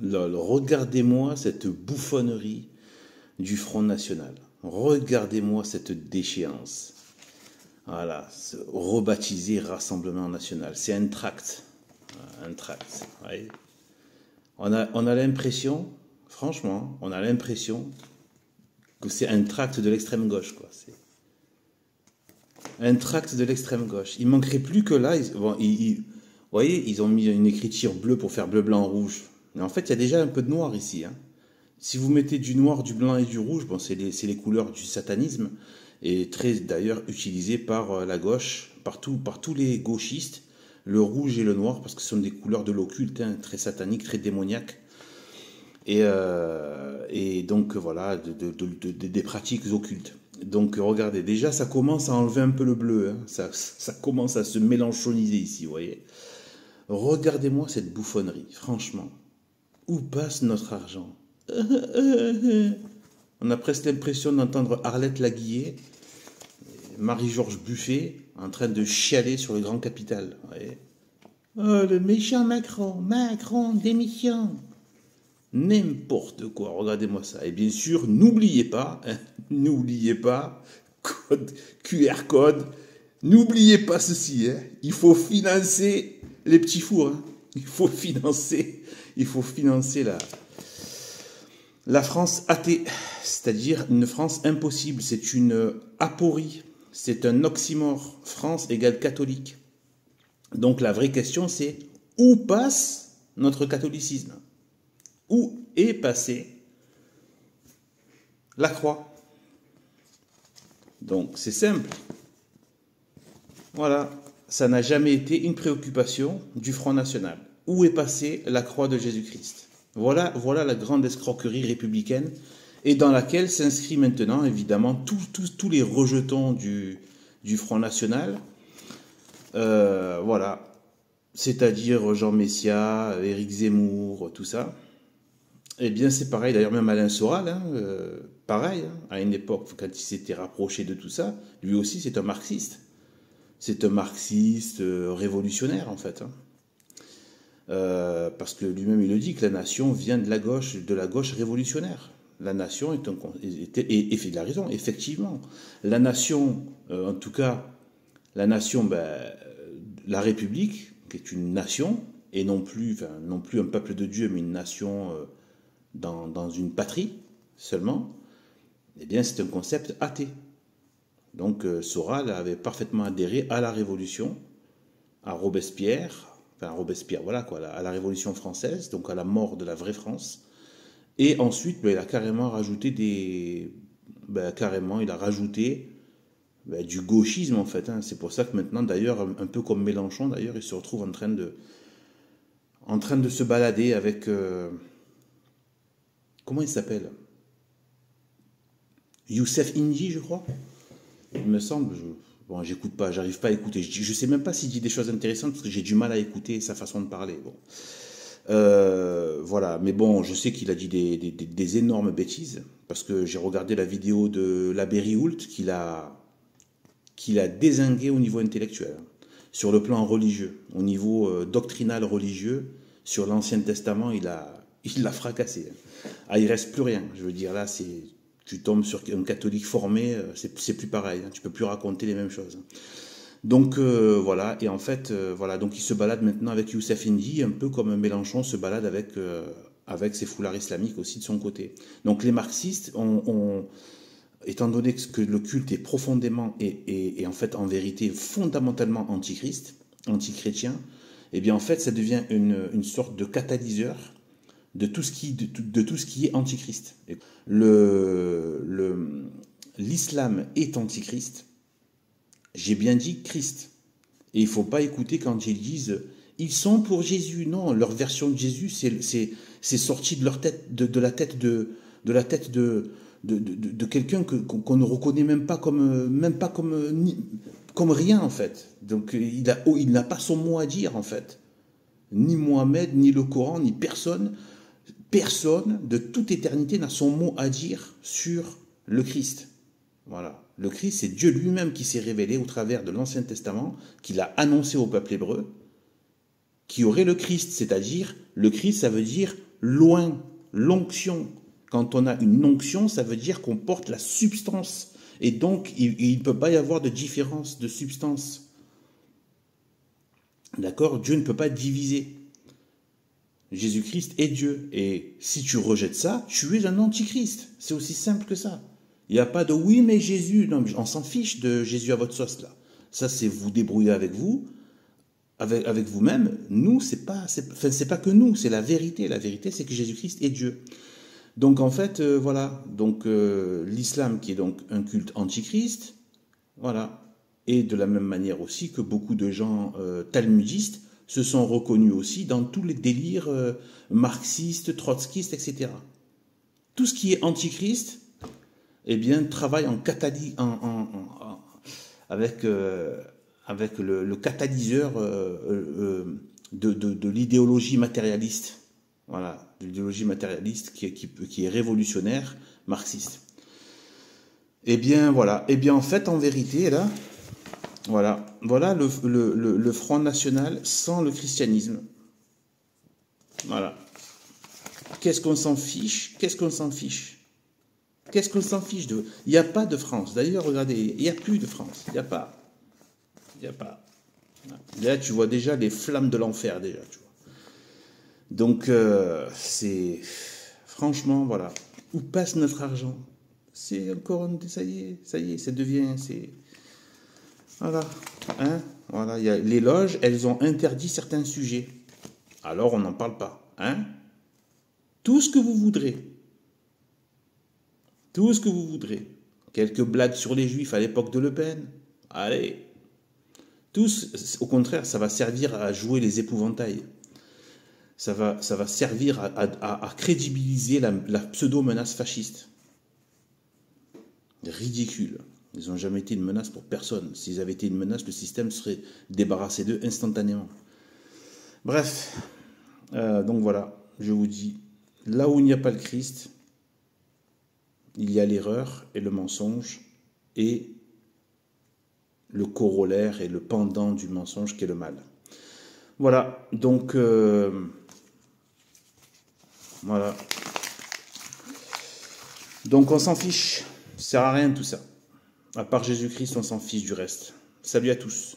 Lol, regardez-moi cette bouffonnerie du Front National. Regardez-moi cette déchéance. Voilà, rebaptisé Rassemblement National. C'est un tract. Un tract. Ouais. On a l'impression, franchement, on a l'impression que c'est un tract de l'extrême gauche, quoi. C'est un tract de l'extrême gauche. Il manquerait plus que là. Vous voyez, ils ont mis une écriture bleue pour faire bleu, blanc, rouge. Mais en fait, il y a déjà un peu de noir ici, hein. Si vous mettez du noir, du blanc et du rouge, bon, c'est les couleurs du satanisme, et très d'ailleurs utilisées par la gauche, par tous les gauchistes, le rouge et le noir, parce que ce sont des couleurs de l'occulte, hein, très sataniques, très démoniaques, et donc voilà, des pratiques occultes. Donc regardez, déjà ça commence à enlever un peu le bleu, hein, ça commence à se mélanchoniser ici, vous voyez. Regardez-moi cette bouffonnerie, franchement. Où passe notre argent? On a presque l'impression d'entendre Arlette Laguillet, Marie-Georges Buffet, en train de chialer sur le grand capital. Ouais. Oh, le méchant Macron, Macron, démission. N'importe quoi, regardez-moi ça. Et bien sûr, n'oubliez pas, hein, n'oubliez pas, code, QR code, n'oubliez pas ceci, hein, il faut financer les petits fours. Hein. Il faut financer la France athée, c'est-à-dire une France impossible. C'est une aporie, c'est un oxymore. France égale catholique. Donc la vraie question c'est où passe notre catholicisme? Où est passée la croix? Donc c'est simple. Voilà, ça n'a jamais été une préoccupation du Front National. Où est passée la croix de Jésus-Christ? Voilà la grande escroquerie républicaine et dans laquelle s'inscrit maintenant évidemment tous les rejetons du Front National. Voilà, c'est-à-dire Jean Messia, Éric Zemmour, tout ça. Eh bien c'est pareil, d'ailleurs même Alain Soral, hein, pareil, hein, à une époque quand il s'était rapproché de tout ça, lui aussi c'est un marxiste. C'est un marxiste révolutionnaire en fait. Hein. Parce que lui-même il le dit que la nation vient de la gauche révolutionnaire. La nation est un et il a raison, effectivement. La nation, en tout cas, la nation, la République, qui est une nation, et non plus un peuple de Dieu, mais une nation dans une patrie seulement, eh bien c'est un concept athée. Donc Soral avait parfaitement adhéré à la Révolution, à Robespierre, voilà quoi, à la Révolution française, donc à la mort de la vraie France. Et ensuite, il a carrément rajouté du gauchisme en fait. Hein. C'est pour ça que maintenant, d'ailleurs, un peu comme Mélenchon, d'ailleurs, il se retrouve en train de se balader avec comment il s'appelle? Youssef Indy, je crois. Il me semble. Bon, j'écoute pas, j'arrive pas à écouter. Je sais même pas s'il dit des choses intéressantes parce que j'ai du mal à écouter sa façon de parler. Bon. Voilà, mais bon, je sais qu'il a dit des énormes bêtises parce que j'ai regardé la vidéo de l'abbé Rihoult qu'il a dézingué au niveau intellectuel, sur le plan religieux, au niveau doctrinal religieux, sur l'Ancien Testament, il l'a fracassé. Ah, il reste plus rien. Je veux dire, là, tu tombes sur un catholique formé, c'est plus pareil. Hein, tu peux plus raconter les mêmes choses. Donc voilà, et en fait, voilà, donc il se balade maintenant avec Youssef Indy, un peu comme Mélenchon se balade avec ses foulards islamiques aussi de son côté. Donc les marxistes étant donné que le culte est profondément et en fait en vérité fondamentalement antichrist, antichrétien, eh bien en fait ça devient une sorte de catalyseur de tout ce qui est antichrist. L'islam est antichrist. J'ai bien dit Christ. Et il ne faut pas écouter quand ils disent ils sont pour Jésus. Non, leur version de Jésus, c'est sorti de leur tête, de la tête de quelqu'un qu'on ne reconnaît même pas comme rien en fait. Donc il n'a pas son mot à dire en fait. Ni Mohamed, ni le Coran, ni personne de toute éternité n'a son mot à dire sur le Christ. Voilà. Le Christ, c'est Dieu lui-même qui s'est révélé au travers de l'Ancien Testament, qu'il a annoncé au peuple hébreu. qui aurait le Christ, c'est-à-dire, le Christ, ça veut dire loin, l'onction. Quand on a une onction, ça veut dire qu'on porte la substance. Et donc, il ne peut pas y avoir de différence de substance. D'accord? Dieu ne peut pas être divisé. Jésus-Christ est Dieu. Et si tu rejettes ça, tu es un antichrist. C'est aussi simple que ça. Il n'y a pas de oui, mais Jésus. Non, on s'en fiche de Jésus à votre sauce, là. Ça, c'est vous débrouiller avec vous, avec vous-même. Nous, c'est pas que nous, c'est la vérité. La vérité, c'est que Jésus-Christ est Dieu. Donc, en fait, voilà. Donc, l'islam, qui est donc un culte antichrist, voilà. Et de la même manière aussi que beaucoup de gens talmudistes se sont reconnus aussi dans tous les délires marxistes, trotskistes, etc. Tout ce qui est antichrist, eh bien, travaille avec le catalyseur de l'idéologie matérialiste. Voilà, l'idéologie matérialiste qui est révolutionnaire, marxiste. Eh bien, voilà. Eh bien, en fait, en vérité, là, voilà le Front National sans le christianisme. Voilà. Qu'est-ce qu'on s'en fiche? Qu'est-ce qu'on s'en fiche? Qu'est-ce qu'on s'en fiche de... Il n'y a pas de France. D'ailleurs, regardez, il n'y a plus de France. Il n'y a pas. Il n'y a pas. Là, tu vois déjà les flammes de l'enfer, déjà. Tu vois. Donc, c'est... Franchement, voilà. Où passe notre argent? C'est encore... Ça y est, ça devient... Voilà. Hein? Voilà. Les loges, elles ont interdit certains sujets. Alors, on n'en parle pas. Hein? Tout ce que vous voudrez. Tout ce que vous voudrez. Quelques blagues sur les Juifs à l'époque de Le Pen. Allez. Tous, au contraire, ça va servir à jouer les épouvantails. Ça va servir à crédibiliser la pseudo-menace fasciste. Ridicule. Ils n'ont jamais été une menace pour personne. S'ils avaient été une menace, le système serait débarrassé d'eux instantanément. Bref. Donc voilà, je vous dis, là où il n'y a pas le Christ, il y a l'erreur et le mensonge et le corollaire et le pendant du mensonge qui est le mal. Voilà, donc voilà. Donc on s'en fiche, ça sert à rien tout ça. À part Jésus-Christ, on s'en fiche du reste. Salut à tous.